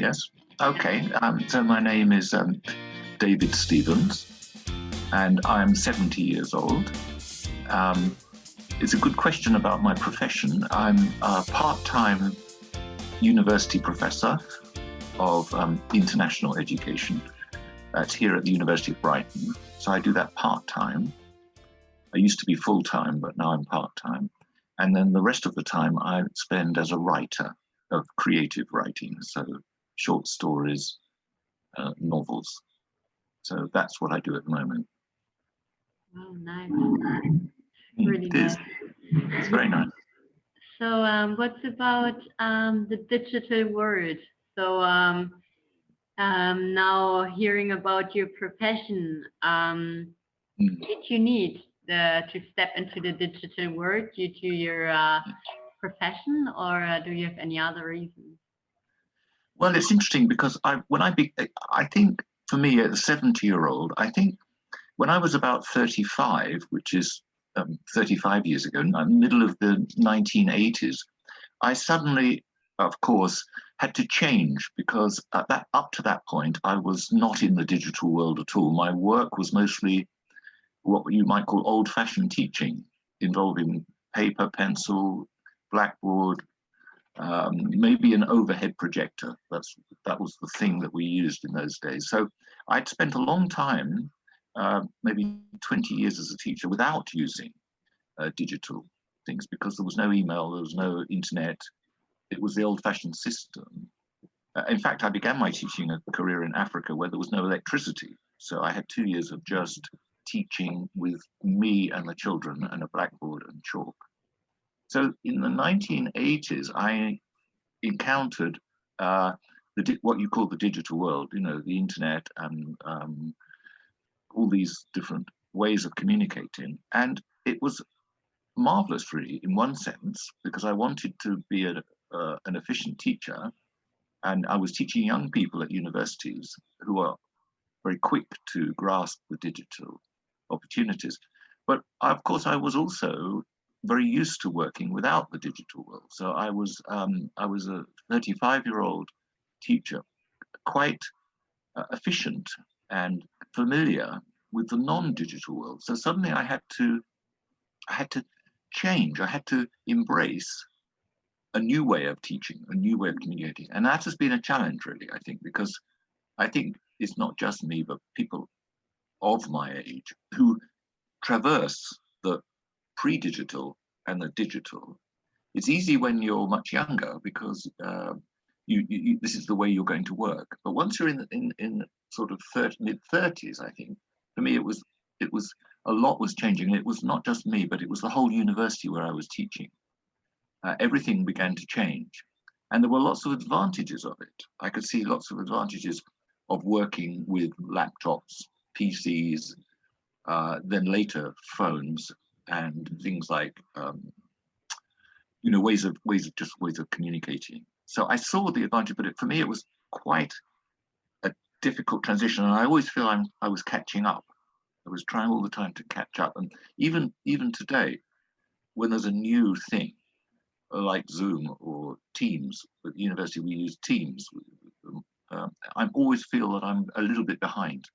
Yes. Okay. So my name is David Stevens, and I'm 70 years old. It's a good question about my profession. I'm a part-time university professor of international education. That's here at the University of Brighton. So I do that part-time. I used to be full-time, but now I'm part-time. And then the rest of the time I spend as a writer of creative writing, so short stories, novels. So that's what I do at the moment. Oh, nice. Really nice. It's very nice. So what's about the digital world? So now hearing about your profession, did you need to step into the digital world due to your profession, or do you have any other reasons? Well, it's interesting because I think for me, as a 70-year-old, I think when I was about 35, which is 35 years ago, in the middle of the 1980s, I suddenly, of course, had to change because up to that point, I was not in the digital world at all. My work was mostly what you might call old-fashioned teaching, involving paper, pencil, blackboard, maybe an overhead projector. That was the thing that we used in those days. So I'd spent a long time, maybe 20 years as a teacher, without using digital things because there was no email, there was no internet. It was the old-fashioned system. In fact, I began my teaching career in Africa where there was no electricity. So I had 2 years of just teaching with me and the children and a blackboard and chalk. So in the 1980s, I encountered what you call the digital world, you know, the internet and all these different ways of communicating. And it was marvelous, really, in one sense, because I wanted to be an efficient teacher. And I was teaching young people at universities who are very quick to grasp the digital opportunities. But of course, I was also very used to working without the digital world. So I was a 35-year-old teacher, quite efficient and familiar with the non-digital world. So suddenly I had to change. I had to embrace a new way of teaching, a new way of communicating. And that has been a challenge, really, I think, because I think it's not just me, but people of my age who traverse the pre-digital and the digital. It's easy when you're much younger because this is the way you're going to work. But once you're in sort of mid-30s, I think, for me, it was a lot was changing. It was not just me, but it was the whole university where I was teaching. Everything began to change. And there were lots of advantages of it. I could see lots of advantages of working with laptops, PCs, then later phones, and things like ways of communicating. So I saw the advantage, but for me it was quite a difficult transition, and I always feel I was catching up. I was trying all the time to catch up, and even today, when there's a new thing like Zoom or Teams, at the university we use Teams. I always feel that I'm a little bit behind.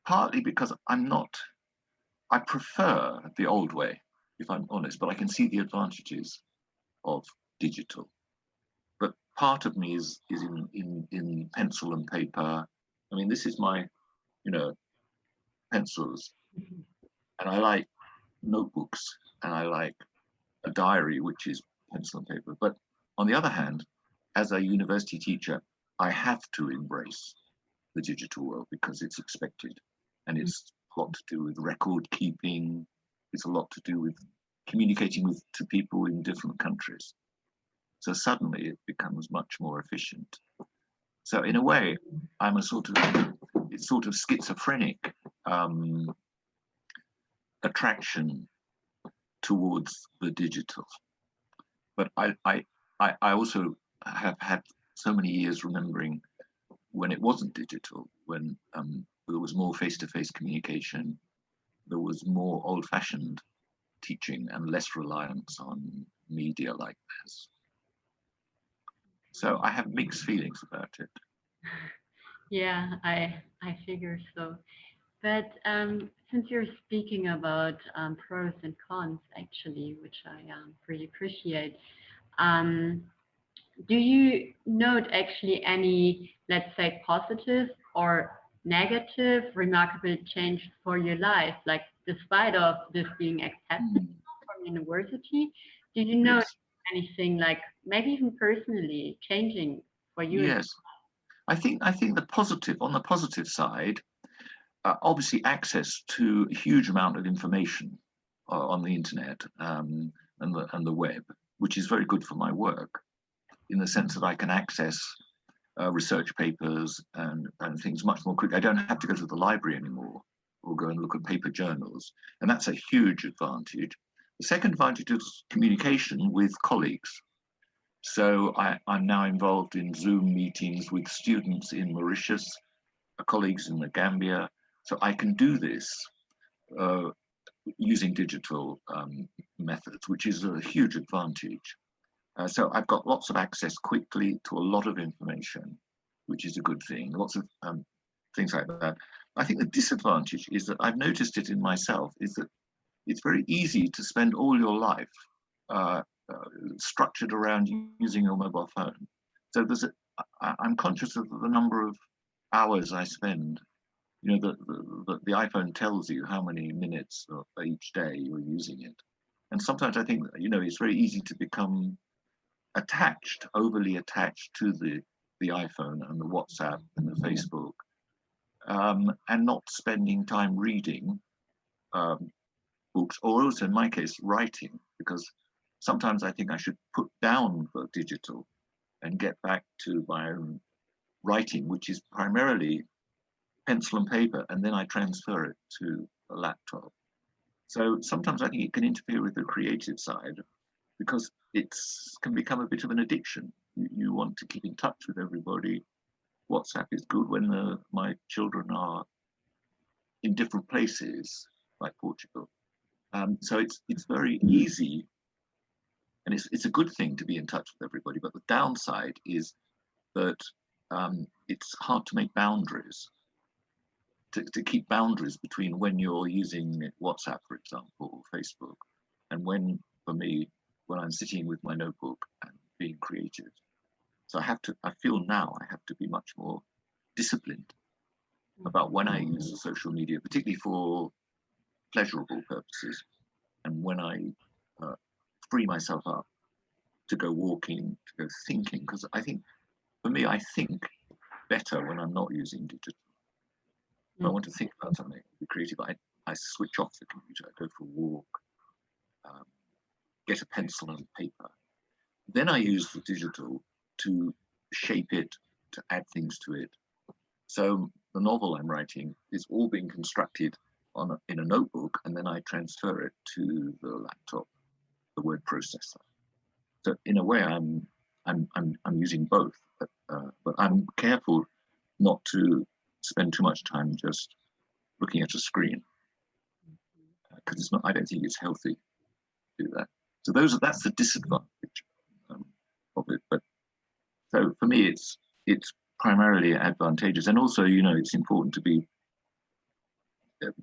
Partly because I prefer the old way, if I'm honest, but I can see the advantages of digital. But part of me is in pencil and paper. I mean, this is my, pencils, and I like notebooks, and I like a diary, which is pencil and paper. But on the other hand, as a university teacher, I have to embrace the digital world because it's expected, and it's a lot to do with record keeping. It's a lot to do with communicating to people in different countries. So suddenly it becomes much more efficient. So in a way, I'm it's sort of schizophrenic attraction towards the digital. But I also have had so many years remembering when it wasn't digital, when there was more face-to-face communication, there was more old-fashioned teaching and less reliance on media like this. So I have mixed feelings about it. Yeah, I figure so. But since you're speaking about pros and cons, actually, which I really appreciate, um, do you note actually any, let's say, positive or negative remarkable change for your life? Like, despite of this being accepted Mm, from university, did you note yes, anything like maybe even personally changing for you? yes. I think on the positive side, obviously access to a huge amount of information on the internet, and the web, which is very good for my work in the sense that I can access research papers and things much more quickly. I don't have to go to the library anymore or go and look at paper journals, and that's a huge advantage. The second advantage is communication with colleagues. So I'm now involved in Zoom meetings with students in Mauritius, colleagues in the Gambia. So I can do this uh, using digital methods, which is a huge advantage. So I've got lots of access quickly to a lot of information, which is a good thing. Lots of things like that. I think the disadvantage is that I've noticed it in myself is that it's very easy to spend all your life uh, structured around using your mobile phone. So I'm conscious of the number of hours I spend. You know, the iPhone tells you how many minutes of each day you're using it. And sometimes I think, it's very easy to become overly attached to the iPhone and the WhatsApp and the Facebook, and not spending time reading um, books, or also in my case, writing, because sometimes I think I should put down the digital and get back to my own writing, which is primarily pencil and paper, and then I transfer it to a laptop. So sometimes I think it can interfere with the creative side because it can become a bit of an addiction. You want to keep in touch with everybody. WhatsApp is good when my children are in different places, like Portugal. So it's very easy, and it's a good thing to be in touch with everybody. But the downside is that it's hard to make boundaries, to keep boundaries between when you're using WhatsApp, for example, or Facebook, and for me, when I'm sitting with my notebook and being creative. So I feel now I have to be much more disciplined about when I use the social media, particularly for pleasurable purposes, and when I free myself up to go walking, to go thinking, because I think, for me, I think better when I'm not using digital. If I want to think about something, be creative, I switch off the computer, I go for a walk, get a pencil and paper. Then I use the digital to shape it, to add things to it. So the novel I'm writing is all being constructed in a notebook, and then I transfer it to the laptop, the word processor. So in a way, I'm using both, but I'm careful not to spend too much time just looking at a screen, because it's not. I don't think it's healthy to do that. So that's the disadvantage of it. But so for me, it's primarily advantageous, and also, it's important to be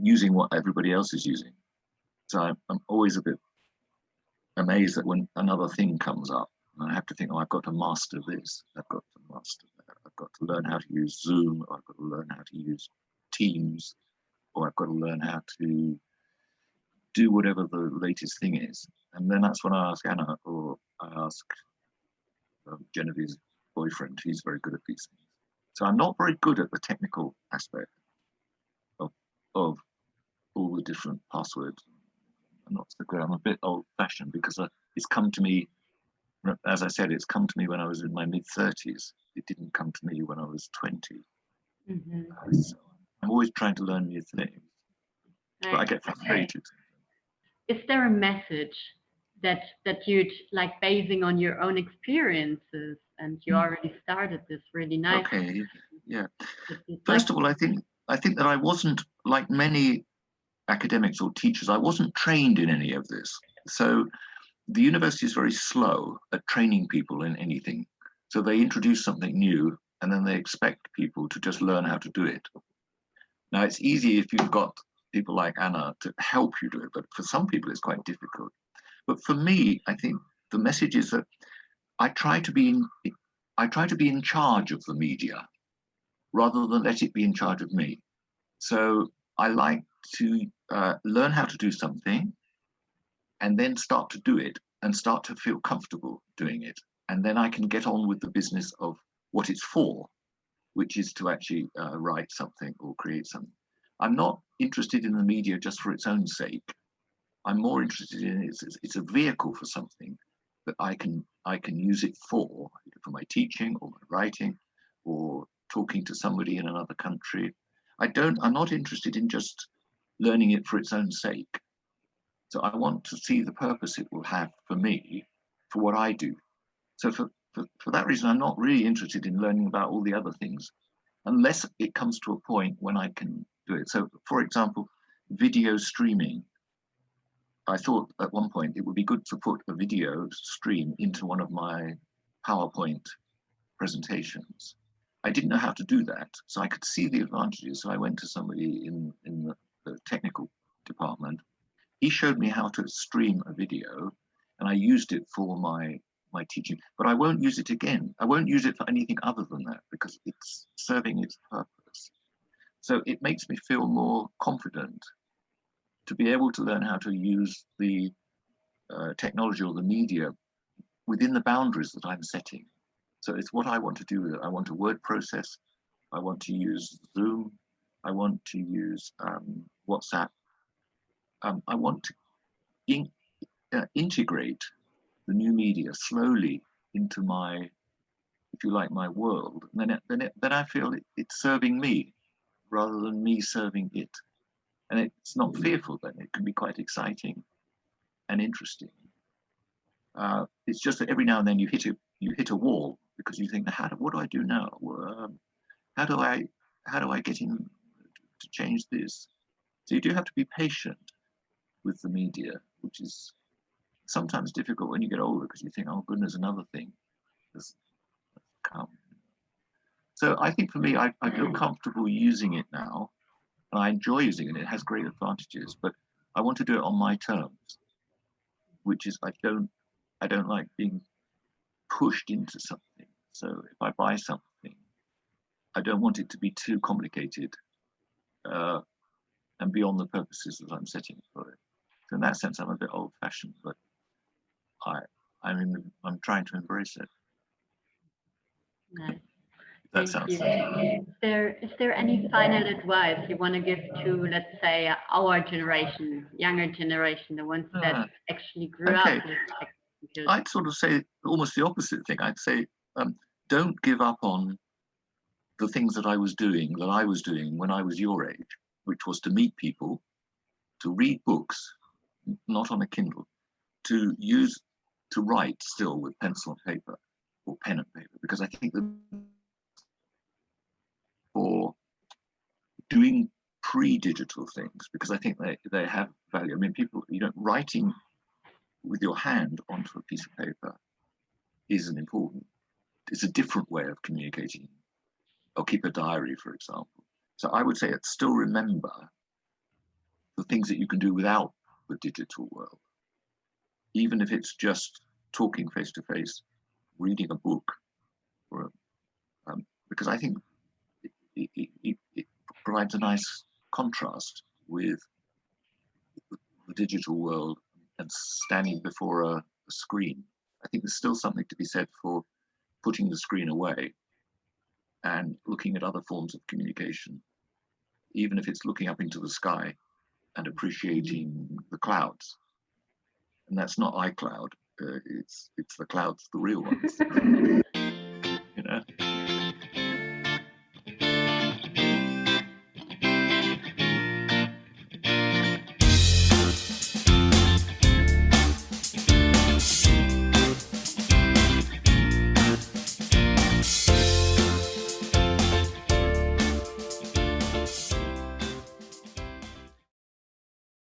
using what everybody else is using. So I'm always a bit amazed that when another thing comes up, and I have to think, I've got to master this, I've got to master that, I've got to learn how to use Zoom, or I've got to learn how to use Teams, or I've got to learn how to do whatever the latest thing is. And then that's when I ask Anna, or I ask Genevieve's boyfriend. He's very good at these things. So I'm not very good at the technical aspect of all the different passwords. I'm not so good. I'm a bit old-fashioned because it's come to me, as I said, it's come to me when I was in my mid-30s. It didn't come to me when I was 20. So I'm always trying to learn new things, but I get frustrated. Is there a message that you'd like, basing on your own experiences, and you already started this really nice? Okay, yeah. First of all, I think that I wasn't, like many academics or teachers, I wasn't trained in any of this. So the university is very slow at training people in anything. So they introduce something new and then they expect people to just learn how to do it. Now, it's easy if you've got people like Anna to help you do it, but for some people it's quite difficult. But for me, I think the message is that I try to be in charge of the media rather than let it be in charge of me. So I like to learn how to do something and then start to do it and start to feel comfortable doing it. And then I can get on with the business of what it's for, which is to actually write something or create something. I'm not interested in the media just for its own sake. I'm more interested in it's a vehicle for something that I can use it for my teaching or my writing or talking to somebody in another country. I'm not interested in just learning it for its own sake. So I want to see the purpose it will have for me, for what I do. So for that reason, I'm not really interested in learning about all the other things, unless it comes to a point when I can do it. So for example, video streaming. I thought at one point it would be good to put a video stream into one of my PowerPoint presentations. I didn't know how to do that, so I could see the advantages. So I went to somebody in the technical department. He showed me how to stream a video, and I used it for my teaching. But I won't use it again. I won't use it for anything other than that because it's serving its purpose. So it makes me feel more confident to be able to learn how to use the technology or the media within the boundaries that I'm setting. So it's what I want to do with it. I want to word process. I want to use Zoom. I want to use WhatsApp. I want to integrate the new media slowly into my, if you like, my world. And then I feel it's serving me rather than me serving it. And it's not fearful then. It can be quite exciting and interesting. It's just that every now and then you hit a wall because you think, what do I do now? How do I get in to change this? So you do have to be patient with the media, which is sometimes difficult when you get older because you think, oh goodness, another thing has come. So I think for me, I feel comfortable using it now, and I enjoy using it. It has great advantages, but I want to do it on my terms, which is I don't like being pushed into something. So if I buy something, I don't want it to be too complicated and beyond the purposes that I'm setting for it. So in that sense, I'm a bit old-fashioned, but I'm trying to embrace it. Nice. That Thank sounds. you. Is there any final advice you want to give to, let's say, our generation, younger generation, the ones that actually grew up with tech? I'd sort of say almost the opposite thing. I'd say don't give up on the things that I was doing when I was your age, which was to meet people, to read books, not on a Kindle, to write still with pencil and paper or pen and paper, because I think that for doing pre-digital things, because I think they have value. I mean, people, writing with your hand onto a piece of paper isn't important. It's a different way of communicating. Or keep a diary, for example. So I would say still remember the things that you can do without the digital world, even if it's just talking face to face, reading a book, or because I think it provides a nice contrast with the digital world and standing before a screen. I think there's still something to be said for putting the screen away and looking at other forms of communication, even if it's looking up into the sky and appreciating the clouds. And that's not iCloud, it's the clouds, the real ones.